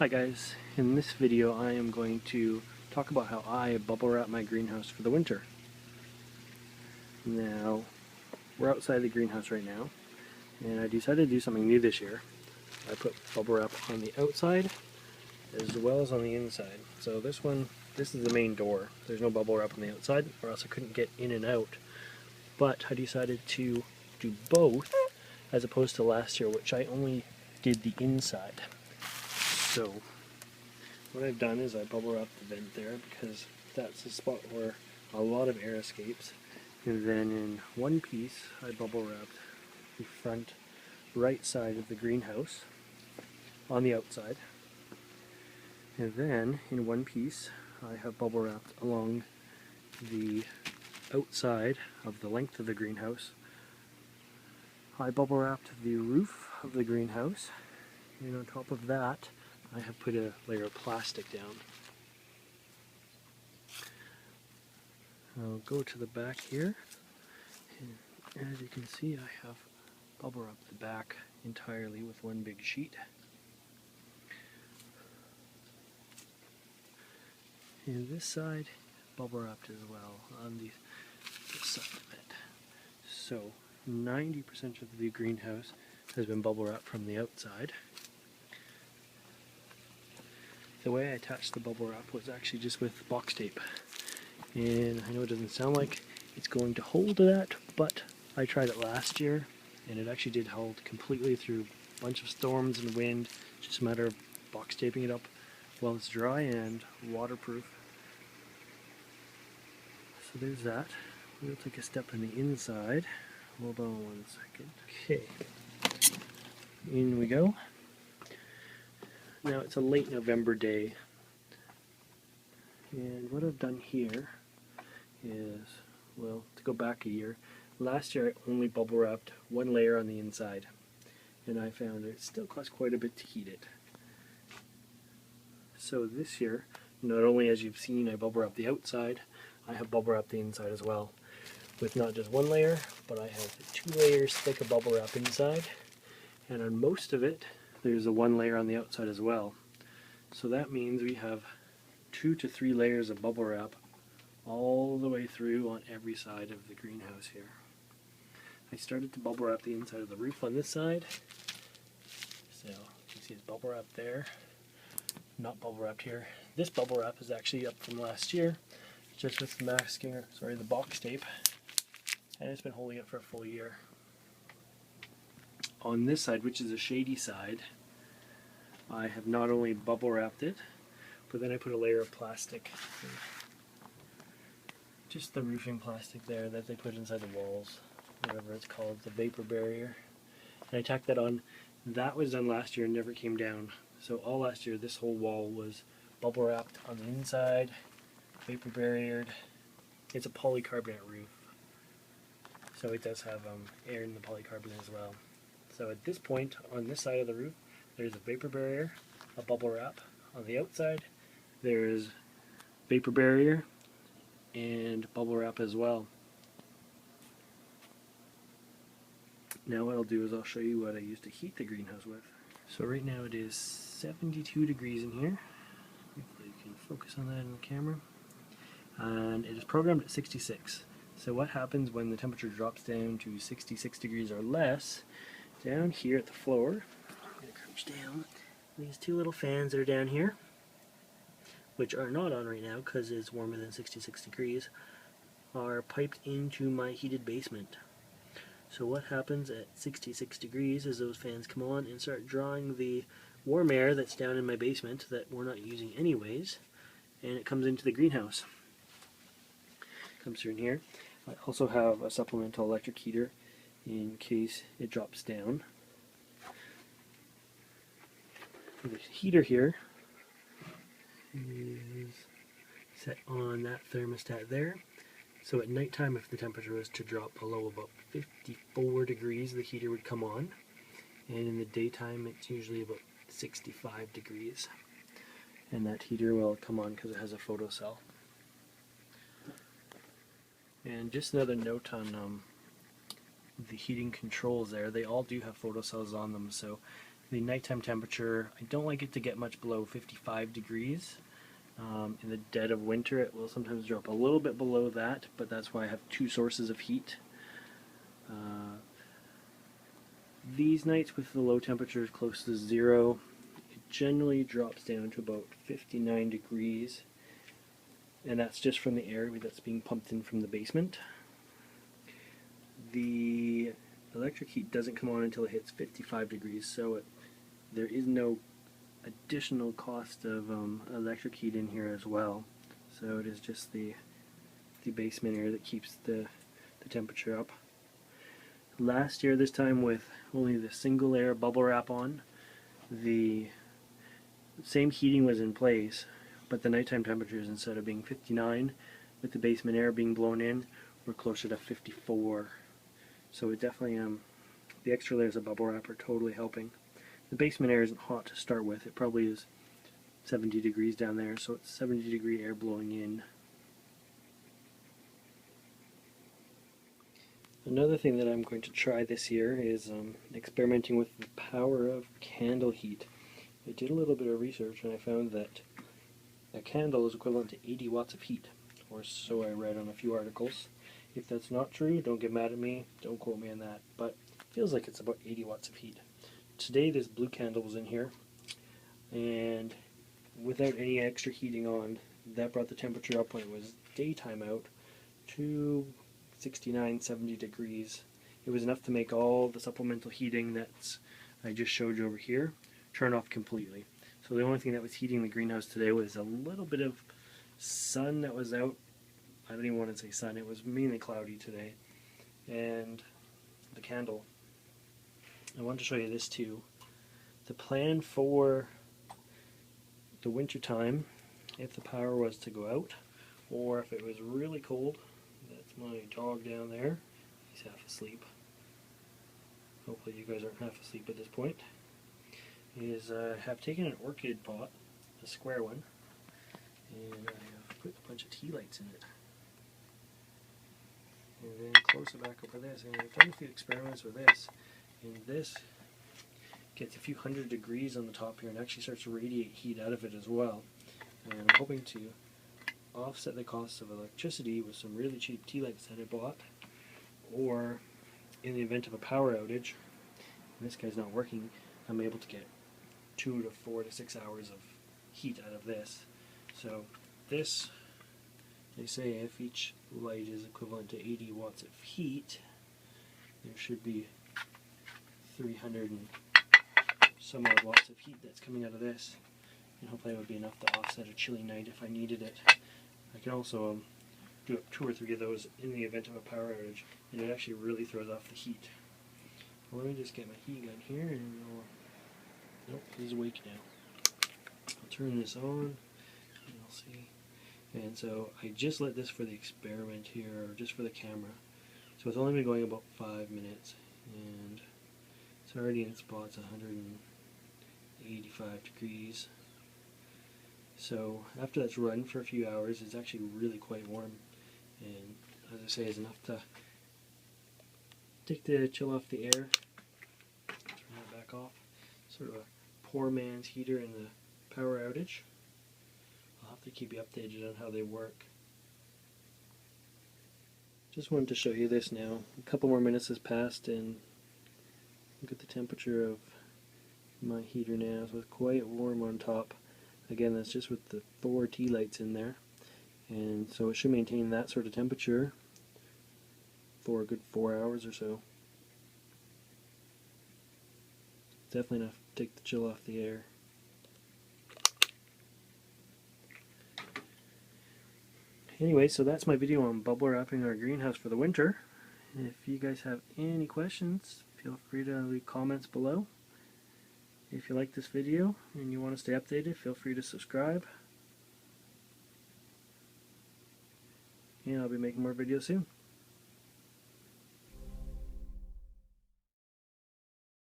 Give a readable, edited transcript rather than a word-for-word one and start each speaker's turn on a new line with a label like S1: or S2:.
S1: Hi guys, in this video I am going to talk about how I bubble wrap my greenhouse for the winter. Now, we're outside the greenhouse right now, and I decided to do something new this year. I put bubble wrap on the outside as well as on the inside. So this is the main door. There's no bubble wrap on the outside or else I couldn't get in and out. But I decided to do both as opposed to last year, which I only did the inside. So what I've done is I bubble wrapped the vent there because that's the spot where a lot of air escapes. And then in one piece I bubble wrapped the front right side of the greenhouse on the outside. And then in one piece I have bubble wrapped along the outside of the length of the greenhouse. I bubble wrapped the roof of the greenhouse, and on top of that I have put a layer of plastic down. I'll go to the back here, and as you can see I have bubble wrapped the back entirely with one big sheet. And this side bubble wrapped as well on this side of it. So 90% of the greenhouse has been bubble wrapped from the outside. The way I attached the bubble wrap was actually just with box tape. And I know it doesn't sound like it's going to hold to that, but I tried it last year and it actually did hold completely through a bunch of storms and wind. It's just a matter of box taping it up while it's dry and waterproof. So there's that. We'll take a step on the inside. Hold on one second. Okay. In we go. Now it's a late November day, and what I've done here is, well, to go back a year, last year I only bubble wrapped one layer on the inside, and I found it still costs quite a bit to heat it. So this year, not only, as you've seen, I bubble wrapped the outside, I have bubble wrapped the inside as well, with not just one layer, but I have 2 layers thick of bubble wrap inside, and on most of it there's a 1 layer on the outside as well. So that means we have 2 to 3 layers of bubble wrap all the way through on every side of the greenhouse here. I started to bubble wrap the inside of the roof on this side. So you can see it's bubble wrap there, not bubble wrapped here. This bubble wrap is actually up from last year, just with the box tape, and it's been holding it for a full year. On this side, which is a shady side, I have not only bubble wrapped it, but then I put a layer of plastic, just the roofing plastic there that they put inside the walls, whatever it's called, the vapor barrier. And I tacked that on. That was done last year and never came down. So all last year this whole wall was bubble wrapped on the inside, vapor barriered. It's a polycarbonate roof, so it does have air in the polycarbonate as well. So at this point, on this side of the roof, there's a vapor barrier, a bubble wrap. On the outside, there's vapor barrier and bubble wrap as well. Now what I'll do is I'll show you what I used to heat the greenhouse with. So right now it is 72 degrees in here. Hopefully you can focus on that in the camera. And it is programmed at 66. So what happens when the temperature drops down to 66 degrees or less? Down here at the floor, I'm going to crouch down. These 2 little fans that are down here, which are not on right now because it's warmer than 66 degrees, are piped into my heated basement. So what happens at 66 degrees is those fans come on and start drawing the warm air that's down in my basement that we're not using anyways, and it comes into the greenhouse. It comes through in here. I also have a supplemental electric heater in case it drops down. The heater here is set on that thermostat there. So at nighttime, if the temperature was to drop below about 54 degrees, the heater would come on. And in the daytime, it's usually about 65 degrees. And that heater will come on because it has a photocell. And just another note on the heating controls there, they all do have photocells on them, so The nighttime temperature, I don't like it to get much below 55 degrees. In the dead of winter it will sometimes drop a little bit below that, but that's why I have two sources of heat. These nights with the low temperatures close to zero, it generally drops down to about 59 degrees, and that's just from the air that's being pumped in from the basement. The electric heat doesn't come on until it hits 55 degrees, so there is no additional cost of electric heat in here as well. So it is just the basement air that keeps the temperature up. Last year, this time with only the single air bubble wrap on, the same heating was in place, but the nighttime temperatures, instead of being 59 with the basement air being blown in, were closer to 54. So it definitely, the extra layers of bubble wrap are totally helping. The basement air isn't hot to start with. It probably is 70 degrees down there, so it's 70 degree air blowing in. Another thing that I'm going to try this year is experimenting with the power of candle heat. I did a little bit of research and I found that a candle is equivalent to 80 watts of heat, or so I read on a few articles. If that's not true, don't get mad at me, don't quote me on that, but it feels like it's about 80 watts of heat. Today this blue candle was in here, and without any extra heating on, that brought the temperature up when it was daytime out to 69, 70 degrees. It was enough to make all the supplemental heating that I just showed you over here turn off completely. So the only thing that was heating the greenhouse today was a little bit of sun that was out. I don't even want to say sun, it was mainly cloudy today. And the candle. I want to show you this too. The plan for the winter time, if the power was to go out, or if it was really cold, that's my dog down there, he's half asleep. Hopefully you guys aren't half asleep at this point. Is I have taken an orchid pot, a square one, and I have put a bunch of tea lights in it. And then close it back over this, and I've done a few experiments with this, and this gets a few hundred degrees on the top here and actually starts to radiate heat out of it as well. And I'm hoping to offset the cost of electricity with some really cheap tea lights that I bought, or in the event of a power outage, and this guy's not working, I'm able to get 2 to 4 to 6 hours of heat out of this. So this, they say if each light is equivalent to 80 watts of heat, there should be 300 and some odd watts of heat that's coming out of this, and hopefully it would be enough to offset a chilly night if I needed it. I can also do 2 or 3 of those in the event of a power outage, and it actually really throws off the heat. Well, let me just get my heat gun here, and nope, he's awake now. I'll turn this on, and you'll see. And so I just lit this for the experiment here, or just for the camera. So it's only been going about 5 minutes, and it's already in spots 185 degrees. So after that's run for a few hours, it's actually really quite warm, and as I say, is enough to take the chill off the air. Turn that back off. Sort of a poor man's heater in the power outage. I'll have to keep you updated on how they work. Just wanted to show you this now. A couple more minutes has passed, and look at the temperature of my heater now. So it's quite warm on top. Again, that's just with the 4 tea lights in there, and so it should maintain that sort of temperature for a good 4 hours or so. Definitely enough to take the chill off the air. Anyway, so that's my video on bubble wrapping our greenhouse for the winter. If you guys have any questions, feel free to leave comments below. If you like this video and you want to stay updated, feel free to subscribe. And I'll be making more videos soon.